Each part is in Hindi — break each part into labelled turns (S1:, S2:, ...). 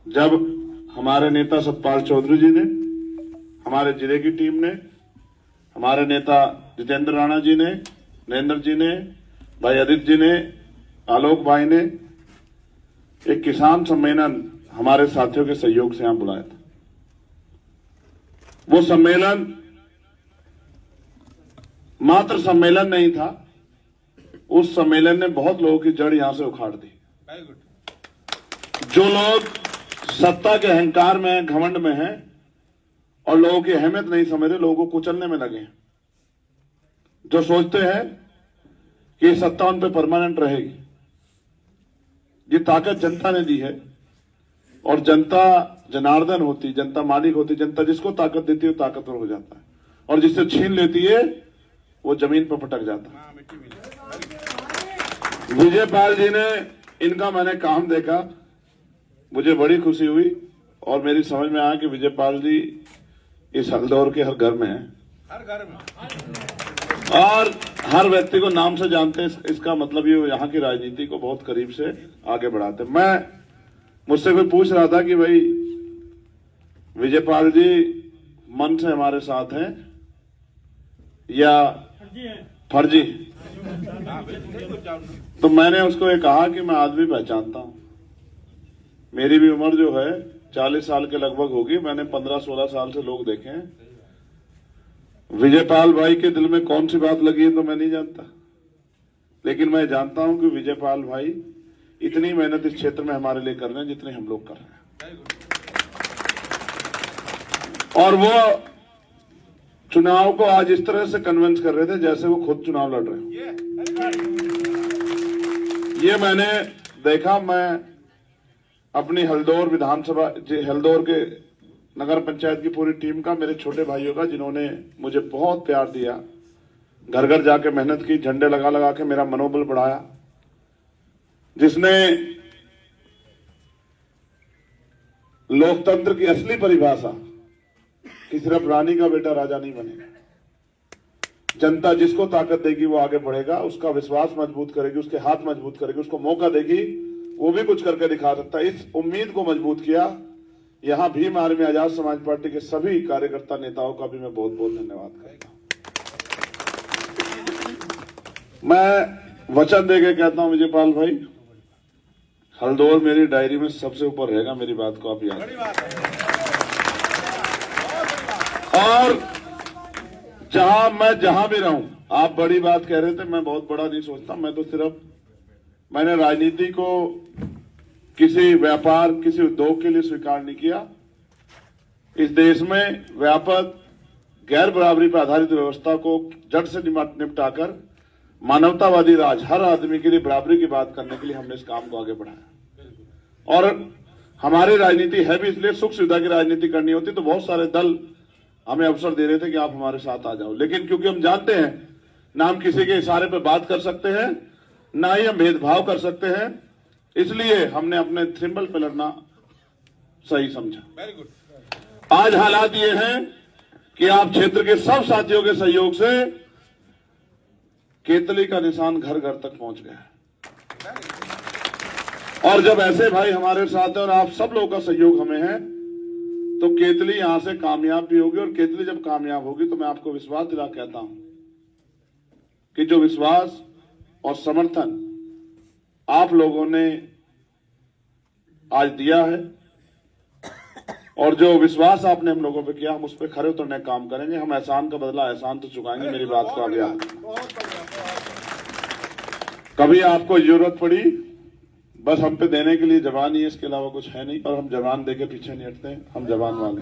S1: जब हमारे नेता सतपाल चौधरी जी ने, हमारे जिले की टीम ने, हमारे नेता जितेंद्र राणा जी ने, नरेंद्र जी ने, भाई आदित्य जी ने, आलोक भाई ने एक किसान सम्मेलन हमारे साथियों के सहयोग से यहां बुलाया था। वो सम्मेलन मात्र सम्मेलन नहीं था, उस सम्मेलन ने बहुत लोगों की जड़ यहां से उखाड़ दी। जो लोग सत्ता के अहंकार में, घमंड में हैं और लोगों की अहमियत नहीं समझ रहे, लोगों को कुचलने में लगे हैं, जो सोचते हैं कि सत्ता उन पे परमानेंट रहेगी। ये ताकत जनता ने दी है और जनता जनार्दन होती, जनता मालिक होती। जनता जिसको ताकत देती है वो ताकतवर हो जाता है और जिससे छीन लेती है वो जमीन पर पटक जाता है। विजय पाल जी ने, इनका मैंने काम देखा, मुझे बड़ी खुशी हुई और मेरी समझ में आया कि विजय पाल जी इस हल्दौर के हर घर में है, हर घर में, और हर व्यक्ति को नाम से जानते हैं। इसका मतलब ये यहाँ की राजनीति को बहुत करीब से आगे बढ़ाते। मुझसे कोई पूछ रहा था कि भाई विजय पाल जी मन से हमारे साथ हैं या फर्जी, तो मैंने उसको ये कहा कि मैं आदमी पहचानता हूं। मेरी भी उम्र जो है 40 साल के लगभग होगी। मैंने 15-16 साल से लोग देखे हैं। विजय पाल भाई के दिल में कौन सी बात लगी है तो मैं नहीं जानता, लेकिन मैं जानता हूं कि विजय पाल भाई इतनी मेहनत इस क्षेत्र में हमारे लिए कर रहे हैं जितनी हम लोग कर रहे हैं। और वो चुनाव को आज इस तरह से कन्विंस कर रहे थे जैसे वो खुद चुनाव लड़ रहे हैं। ये मैंने देखा। मैं अपनी हल्दौर विधानसभा, हल्दौर के नगर पंचायत की पूरी टीम का, मेरे छोटे भाइयों का, जिन्होंने मुझे बहुत प्यार दिया, घर घर जाके मेहनत की, झंडे लगा लगा के मेरा मनोबल बढ़ाया, जिसने लोकतंत्र की असली परिभाषा कि सिर्फ रानी का बेटा राजा नहीं बनेगा, जनता जिसको ताकत देगी वो आगे बढ़ेगा, उसका विश्वास मजबूत करेगी, उसके हाथ मजबूत करेगी, उसको मौका देगी, वो भी कुछ करके दिखा सकता है। इस उम्मीद को मजबूत किया। यहां भीम आर्मी आजाद समाज पार्टी के सभी कार्यकर्ता नेताओं का भी मैं बहुत बहुत धन्यवाद करता हूं। मैं वचन देके कहता हूं विजय पाल भाई, हल्दौर मेरी डायरी में सबसे ऊपर रहेगा। मेरी बात को आप याद रखें। और मैं जहां भी रहूं, आप बड़ी बात कह रहे थे, मैं बहुत बड़ा नहीं सोचता। मैं तो सिर्फ, मैंने राजनीति को किसी व्यापार, किसी उद्योग के लिए स्वीकार नहीं किया। इस देश में व्यापक गैर बराबरी पर आधारित व्यवस्था को जड़ से निपटाकर मानवतावादी राज, हर आदमी के लिए बराबरी की बात करने के लिए हमने इस काम को आगे बढ़ाया। और हमारी राजनीति है भी इसलिए, सुख सुविधा की राजनीति करनी होती तो बहुत सारे दल हमें अवसर दे रहे थे कि आप हमारे साथ आ जाओ, लेकिन क्योंकि हम जानते हैं ना हम किसी के इशारे पर बात कर सकते हैं, ना ही हम भेदभाव कर सकते हैं, इसलिए हमने अपने सिंबल पे लड़ना सही समझा। Very good. आज हालात ये हैं कि आप क्षेत्र के सब साथियों के सहयोग से केतली का निशान घर घर तक पहुंच गया है। और जब ऐसे भाई हमारे साथ हैं और आप सब लोगों का सहयोग हमें है, तो केतली यहां से कामयाब भी होगी। और केतली जब कामयाब होगी तो मैं आपको विश्वास दिला कहता हूं कि जो विश्वास और समर्थन आप लोगों ने आज दिया है और जो विश्वास आपने हम लोगों पे किया, हम उस पर खरे उतरने काम करेंगे। हम एहसान का बदला एहसान तो चुकाएंगे। मेरी बात को आप याद, कभी आपको जरूरत पड़ी, बस हम पे देने के लिए जवान ही है, इसके अलावा कुछ है नहीं। और हम जवान देके पीछे नहीं हटते हैं, हम जवान वाले।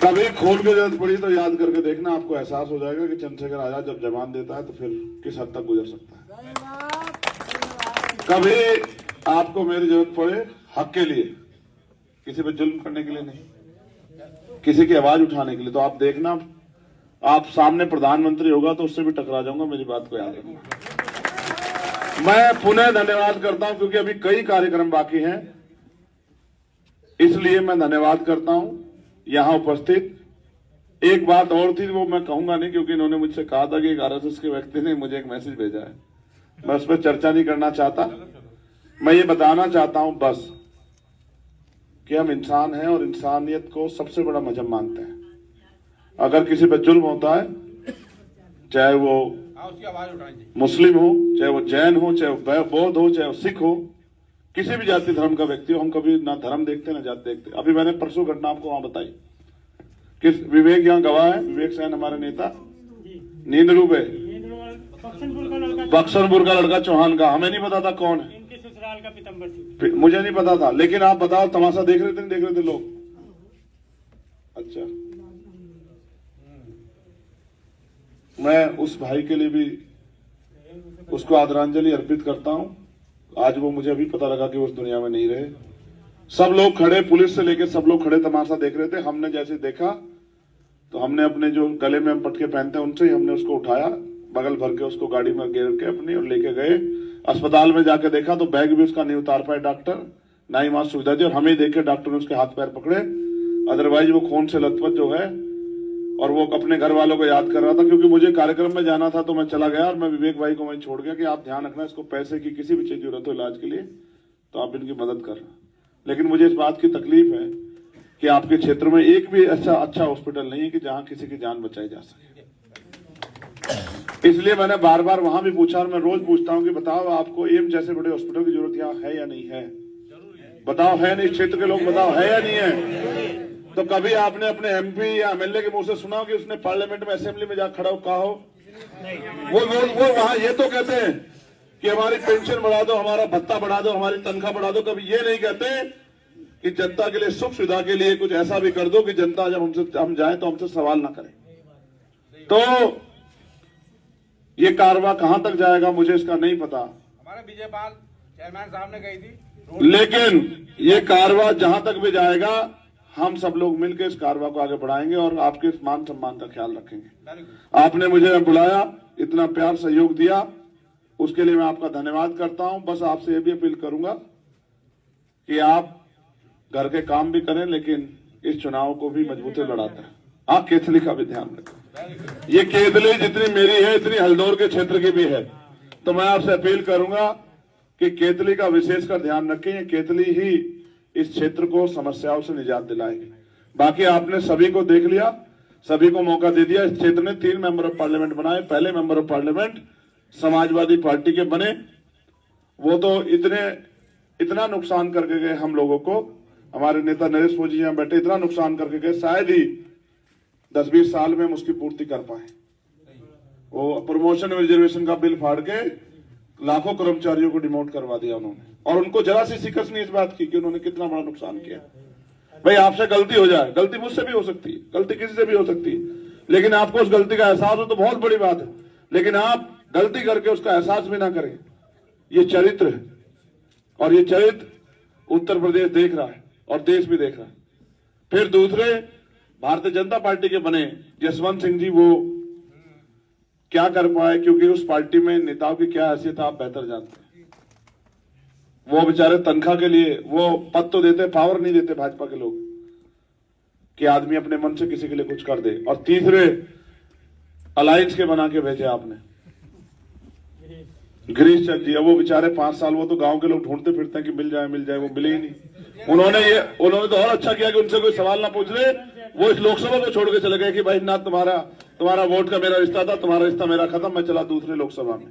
S1: कभी खून की जरूरत पड़ी तो याद करके देखना, आपको एहसास हो जाएगा कि चंद्रशेखर आजाद जब जवान देता है तो फिर किस हद तक गुजर सकता है। कभी आपको मेरी जरूरत पड़े हक के लिए, किसी पे जुल्म करने के लिए नहीं, किसी की आवाज उठाने के लिए, तो आप देखना, आप सामने प्रधानमंत्री होगा तो उससे भी टकरा जाऊंगा। मेरी बात को याद रखना। मैं पुनः धन्यवाद करता हूं क्योंकि अभी कई कार्यक्रम बाकी हैं, इसलिए मैं धन्यवाद करता हूं यहां उपस्थित। एक बात और थी, वो मैं कहूंगा नहीं क्योंकि इन्होंने मुझसे कहा था कि एक आरएसएस के व्यक्ति ने मुझे एक मैसेज भेजा है। मैं उस पर चर्चा नहीं करना चाहता। मैं ये बताना चाहता हूं बस कि हम इंसान हैं और इंसानियत को सबसे बड़ा मजहब मानते हैं। अगर किसी पर जुल्म होता है, चाहे वो मुस्लिम हो, चाहे वो जैन हो, चाहे वो बौद्ध हो, चाहे वो सिख हो, किसी भी जाति धर्म का व्यक्ति हो, हम कभी ना धर्म देखते ना जाति देखते। अभी मैंने परसों घटना आपको वहां बताई कि विवेक यहाँ गवाह है, विवेक सैन हमारे नेता, नींद रूप है, बक्सरपुर का लड़का चौहान का, हमें नहीं पता था कौन है,
S2: इनके ससुराल का पीतम्बर सिंह,
S1: मुझे नहीं पता था। लेकिन आप बताओ, तमाशा देख रहे थे नहीं देख रहे थे लोग? अच्छा, मैं उस भाई के लिए भी उसको आदरांजलि अर्पित करता हूं। आज वो मुझे अभी पता लगा कि वो उस दुनिया में नहीं रहे। सब लोग खड़े, पुलिस से लेकर सब लोग खड़े तमाशा देख रहे थे। हमने जैसे देखा तो हमने अपने जो गले में हम पटके पहनते हैं उनसे ही हमने उसको उठाया, बगल भर के उसको गाड़ी में घेर के अपनी और लेके गए। अस्पताल में जाके देखा तो बैग भी उसका नहीं उतार पाए डॉक्टर, ना ही वहां सुविधा दी, और हमें देख के डॉक्टर ने उसके हाथ पैर पकड़े। अदरवाइज वो खून से लथपथ जो है, और वो अपने घर वालों को याद कर रहा था। क्योंकि मुझे कार्यक्रम में जाना था तो मैं चला गया, और मैं विवेक भाई को वहीं छोड़ गया कि आप ध्यान रखना, इसको पैसे की किसी भी चीज की जरूरत हो इलाज के लिए तो आप इनकी मदद करना। लेकिन मुझे इस बात की तकलीफ है कि आपके क्षेत्र में एक भी अच्छा हॉस्पिटल नहीं है कि जहां किसी की जान बचाई जा सके। इसलिए मैंने बार बार वहां भी पूछा, और मैं रोज पूछता हूं कि बताओ आपको एम्स जैसे बड़े हॉस्पिटल की जरूरत यहाँ है या नहीं है? बताओ है नहीं? क्षेत्र के लोग बताओ है या नहीं है? तो कभी आपने अपने एमपी या एमएलए के मुंह से सुना कि उसने पार्लियामेंट में असेंबली में जाकर खड़ा हो कहा हो? वो वहां ये तो कहते हैं कि हमारी पेंशन बढ़ा दो, हमारा भत्ता बढ़ा दो, हमारी तनख्वाह बढ़ा दो। कभी ये नहीं कहते कि जनता के लिए सुख सुविधा के लिए कुछ ऐसा भी कर दो कि जनता जब हम जाए तो हमसे सवाल ना करें। तो ये कारवा कहां तक जाएगा मुझे इसका नहीं पता।
S3: हमारे बीजेपाल चेयरमैन साहब ने कही थी,
S1: लेकिन ये कारवा जहां तक भी जाएगा हम सब लोग मिलकर इस कारवा को आगे बढ़ाएंगे और आपके मान सम्मान का ख्याल रखेंगे। आपने मुझे बुलाया, इतना प्यार सहयोग दिया, उसके लिए मैं आपका धन्यवाद करता हूं। बस आपसे ये भी अपील करूंगा कि आप घर के काम भी करें, लेकिन इस चुनाव को भी मजबूती लड़ाते हैं। आप केतली का भी ध्यान रखें। ये केतली जितनी मेरी है इतनी हल्दौर के क्षेत्र की भी है। तो मैं आपसे अपील करूंगा कि केतली का विशेषकर ध्यान रखें। ये केतली ही इस क्षेत्र को समस्याओं से निजात दिलाएगी। बाकी आपने सभी को देख लिया, सभी को मौका दे दिया। इस क्षेत्र ने 3 मेंबर ऑफ पार्लियामेंट बनाए। पहले member of parliament Samajwadi party के बने, वो तो इतना नुकसान करके गए हम लोगों को। हमारे नेता नरेश मोदी जी यहाँ बैठे, इतना नुकसान करके गए, शायद ही 10-20 साल में हम उसकी पूर्ति कर पाए। वो प्रमोशन रिजर्वेशन का बिल फाड़ के लाखों कर्मचारियों को डिमोट करवा दिया उन्होंने, और उनको जरा सी शिकस्त नहीं इस बात की कि उन्होंने कितना बड़ा नुकसान किया। भाई आपसे गलती हो जाए, गलती मुझसे भी हो सकती है, गलती किसी से भी हो सकती है, लेकिन आपको उस गलती का एहसास हो तो बहुत बड़ी बात है। लेकिन आप गलती करके उसका एहसास भी ना करें, ये चरित्र है, और ये चरित्र उत्तर प्रदेश देख रहा है और देश भी देख रहा है। फिर दूसरे भारतीय जनता पार्टी के बने जसवंत सिंह जी, वो क्या कर पाए, क्योंकि उस पार्टी में नेताओं की क्या हैसियत आप बेहतर जानते हैं। वो बेचारे तनख्वाह के लिए वो पद तो देते, पावर नहीं देते भाजपा के लोग कि आदमी अपने मन से किसी के लिए कुछ कर दे। और तीसरे अलायंस के बना के भेजे आपने गिरीश चंद जी, वो बेचारे 5 साल वो तो गांव के लोग ढूंढते फिरते हैं कि मिल जाए, वो मिले ही नहीं। उन्होंने तो और अच्छा किया कि उनसे कोई सवाल ना पूछ ले, वो इस लोकसभा को छोड़ के चले गए कि भाई ना तुम्हारा वोट का मेरा रिश्ता था, तुम्हारा रिश्ता मेरा खत्म, मैं चला दूसरे लोकसभा में।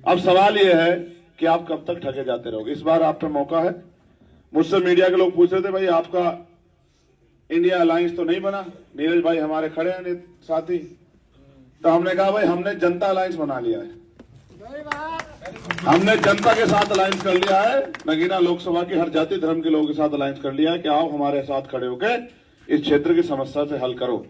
S1: अब सवाल यह है कि आप कब तक ठगे जाते रहोगे। इस बार आप पे मौका है। मुझसे मीडिया के लोग पूछ रहे थे भाई आपका इंडिया अलायंस तो नहीं बना, नीरज भाई हमारे खड़े हैं साथी, तो हमने कहा भाई हमने जनता अलायंस बना लिया है, हमने जनता के साथ अलायंस कर लिया है। नगीना लोकसभा की हर जाति धर्म के लोगों के साथ अलायंस कर लिया है कि आओ हमारे साथ खड़े होकर इस क्षेत्र की समस्या से हल करो।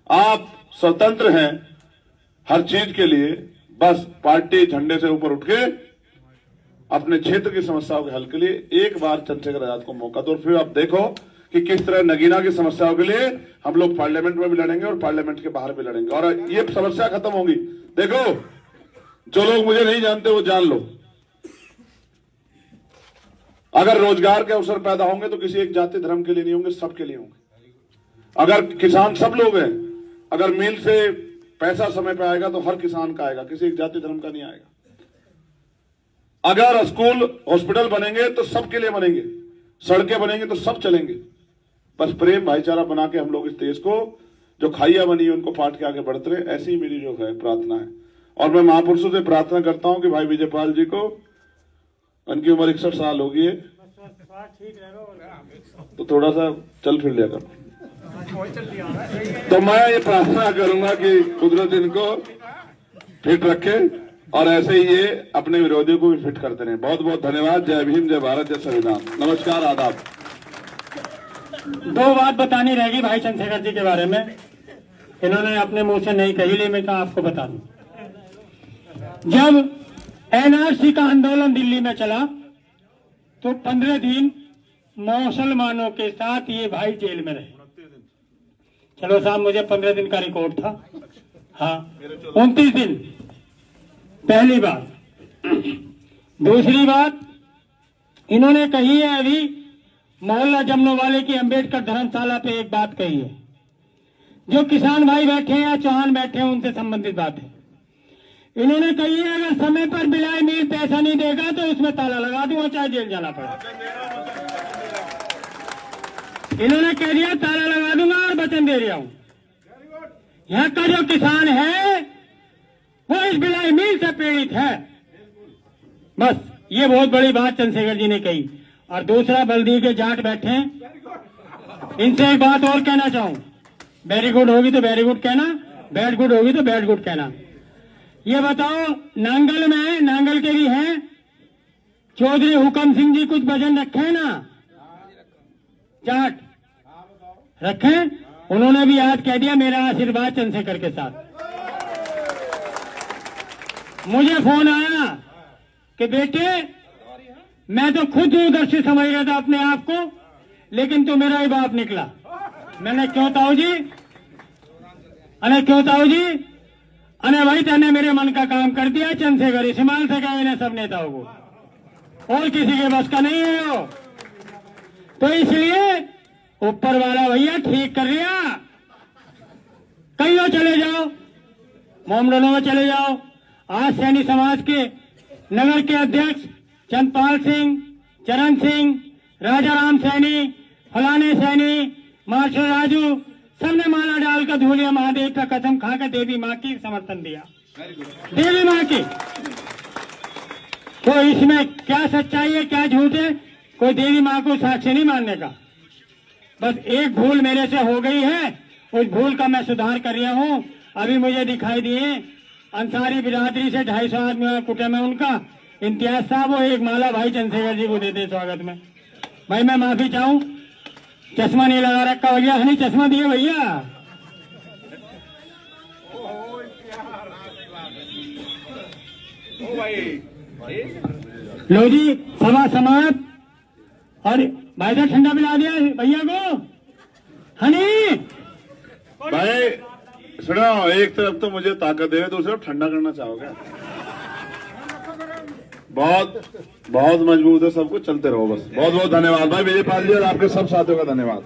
S1: आप स्वतंत्र हैं हर चीज के लिए, बस पार्टी झंडे से ऊपर उठ के अपने क्षेत्र की समस्याओं के हल के लिए एक बार चंद्रशेखर आजाद को मौका दो, और फिर आप देखो कि किस तरह नगीना की समस्याओं के लिए हम लोग पार्लियामेंट में भी लड़ेंगे और पार्लियामेंट के बाहर भी लड़ेंगे, और ये समस्या खत्म होगी। देखो, जो लोग मुझे नहीं जानते वो जान लो, अगर रोजगार के अवसर पैदा होंगे तो किसी एक जाति धर्म के लिए नहीं होंगे, सबके लिए होंगे। अगर किसान सब लोग हैं, अगर मिल से पैसा समय पे आएगा तो हर किसान का आएगा, किसी एक जाति धर्म का नहीं आएगा। अगर स्कूल हॉस्पिटल बनेंगे तो सबके लिए बनेंगे, सड़कें बनेंगी तो सब चलेंगे। बस प्रेम भाईचारा बना के हम लोग इस देश को, जो खाइया बनी है उनको पाट के आगे बढ़ते रहे, ऐसी ही मेरी जो है प्रार्थना है। और मैं महापुरुषों से प्रार्थना करता हूं कि भाई विजयपाल जी को, उनकी उम्र 61 साल हो गई है, तो थोड़ा सा चल फिर लिया कर। तो मैं ये प्रार्थना करूंगा कि कुदरत इनको फिट रखे और ऐसे ही ये अपने विरोधियों को भी फिट करते रहे। बहुत बहुत धन्यवाद। जय भीम, जय भारत, जय संविधान। नमस्कार, आदाब।
S2: दो बात बतानी रहेगी भाई चंद्रशेखर जी के बारे में, इन्होंने अपने मुंह से नहीं कही, लेकिन मैं कहा आपको बता दूं। जब एनआरसी का आंदोलन दिल्ली में चला तो 15 दिन मुसलमानों के साथ ये भाई जेल में रहे। चलो साहब, मुझे 15 दिन का रिकॉर्ड था, हाँ 29 दिन। पहली बात। दूसरी बात इन्होंने कही है, अभी मोहल्ला जमनोवाले की अंबेडकर धर्मशाला पे एक बात कही है, जो किसान भाई बैठे हैं या चौहान बैठे हैं उनसे संबंधित बात है। इन्होंने कही है, अगर समय पर बिलाई मील पैसा नहीं देगा तो उसमें ताला लगा दूंगा, चाहे जेल जाना पड़े। इन्होंने कह दिया ताला लगा दूंगा और वचन दे रहा हूं। यहाँ का जो किसान है वो इस बिलाई मील से पीड़ित है। बस ये बहुत बड़ी बात चंद्रशेखर जी ने कही। और दूसरा, बल्दी के जाट बैठे हैं, इनसे एक बात और कहना चाहूं। वेरी गुड होगी तो वेरी गुड कहना, बैड गुड होगी तो बैड गुड कहना। ये बताओ, नांगल में, नांगल के भी हैं चौधरी हुकम सिंह जी, कुछ वजन रखे हैं ना जाट रखे? उन्होंने भी आज कह दिया मेरा आशीर्वाद चंद्रशेखर के साथ। मुझे फोन आया कि बेटे, मैं तो खुद दूरदर्शी समझ रहा था अपने आप को, लेकिन तू मेरा ही बाप निकला। मैंने क्यों ताऊ जी? अरे क्यों ताऊ जी? अरे भाई तेने मेरे मन का काम कर दिया चंद्रशेखर, इस्तेमाल से कहा इन्हें सब नेताओं को, और किसी के बस का नहीं है वो। तो इसलिए ऊपर वाला भैया ठीक कर लिया, कहीं चले जाओ, मोमडोलों में चले जाओ। आज सैनी समाज के नगर के अध्यक्ष चंदपाल सिंह, चरण सिंह, राजा राम सैनी, फलाने सैनी, मार्शल राजू, सबने माला डालकर धूलिया महादेव का कसम खाकर देवी माँ की समर्थन दिया। देवी माँ की। तो इसमें क्या सच्चाई है क्या झूठ है? कोई देवी माँ को साक्षी नहीं मानने का। बस एक भूल मेरे से हो गई है, उस भूल का मैं सुधार कर रहा हूँ। अभी मुझे दिखाई दिए अंसारी बिरादरी से 250 आदमी कुटे में उनका इम्तियाज साहब, वो एक माला भाई चंद्रशेखर जी को देते स्वागत में। भाई मैं माफी चाहूं, चश्मा नहीं लगा रखा भैया, हनी चश्मा दिए भैया। लो जी, सभा समाप्त। और भाई साहब ठंडा पिला दिया भैया को, हनी
S1: भाई सुनो, एक तरफ तो मुझे ताकत दे रहे, दूसरी तरफ ठंडा करना चाहोगे। बहुत बहुत मजबूत है, सबको चलते रहो बस। बहुत बहुत धन्यवाद भाई विजयपाल जी और आपके सब साथियों का धन्यवाद।